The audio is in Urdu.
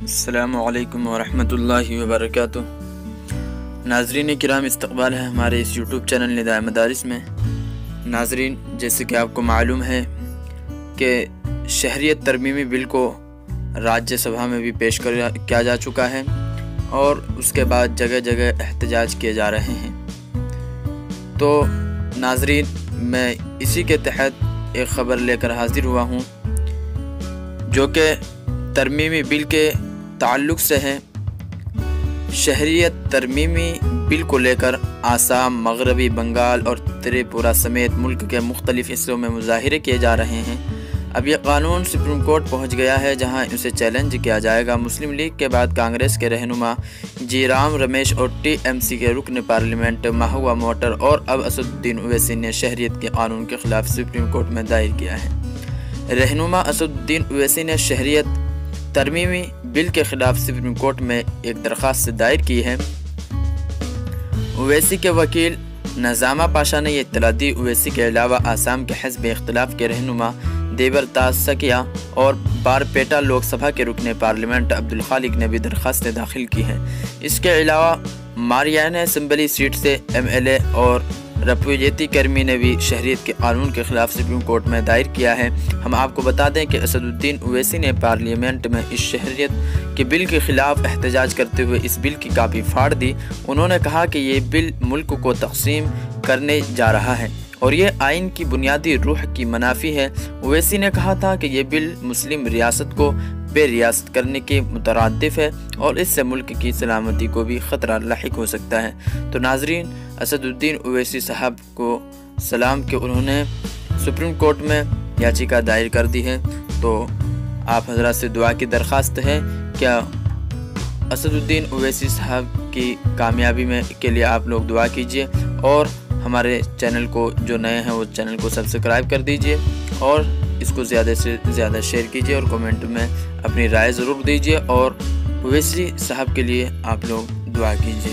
السلام علیکم ورحمۃ اللہ وبرکاتہ۔ ناظرین کرام، استقبال ہے ہمارے اس یوٹیوب چینل ندائے مدارس میں۔ ناظرین، جیسے کہ آپ کو معلوم ہے کہ شہریت ترمیمی بل کو راجیہ سبھا میں بھی پیش کیا جا چکا ہے اور اس کے بعد جگہ جگہ احتجاج کیے جا رہے ہیں۔ تو ناظرین، میں اسی کے تحت ایک خبر لے کر حاضر ہوا ہوں جو کہ ترمیمی بل کے تعلق سے ہے۔ شہریت ترمیمی بل کو لے کر آسام، مغربی بنگال اور تریپورہ سمیت ملک کے مختلف حصوں میں مظاہرے کیے جا رہے ہیں۔ اب یہ قانون سپریم کورٹ پہنچ گیا ہے جہاں اسے چیلنج کیا جائے گا۔ مسلم لیگ کے بعد کانگریس کے رہنما جی رام رمیش اور ٹی ایم سی کے رکن پارلیمنٹ مہوا موٹر اور اب اسد الدین اویسی نے شہریت کے قانون کے خلاف سپریم کورٹ میں دائر کیا ہے۔ رہنما اسد الدین اویسی نے شہریت ترمیمی بل کے خلاف سپریم کورٹ میں ایک درخواست دائر کی ہے۔ اویسی کے وکیل نظامہ پاشا نے یہ اطلاع دی۔ اویسی کے علاوہ آسام کے حزب اختلاف کے رہنما دیبر تاسکیا اور بارپیٹا لوک سبھا کے رکن پارلیمنٹ عبدالخالق نے بھی درخواست داخل کی ہے۔ اس کے علاوہ ماریانہ اسمبلی سیٹ سے ایم ایل اے اور رپویتی کرمی نے بھی شہریت کے قانون کے خلاف سپریم کورٹ میں دائر کیا ہے۔ ہم آپ کو بتا دیں کہ اسد الدین اویسی نے پارلیمنٹ میں اس شہریت کے بل کے خلاف احتجاج کرتے ہوئے اس بل کی کاپی پھاڑ دی۔ انہوں نے کہا کہ یہ بل ملک کو تقسیم کرنے جا رہا ہے اور یہ آئین کی بنیادی روح کی منافی ہے۔ اویسی نے کہا تھا کہ یہ بل مسلم ریاست کو بے ریاست کرنے کے مترادف ہے اور اس سے ملک کی سلامتی کو بھی خطرہ لاحق ہو سکتا ہے۔ تو ناظرین، اسد الدین اویسی صاحب کو سلام کہ انہوں نے سپریم کورٹ میں یاچیکا دائر کر دی ہے۔ تو آپ حضرات سے دعا کی درخواست ہے، کیا اسد الدین اویسی صاحب کی کامیابی کے لیے آپ لوگ دعا کیجئے اور ہمارے چینل کو جو نئے ہیں وہ چینل کو سبسکرائب کر دیجئے اور اس کو زیادہ سے زیادہ شیئر کیجئے اور کومنٹ میں اپنی رائے ضرور دیجئے اور اویسی صاحب کے لیے آپ لوگ دعا کیجئے۔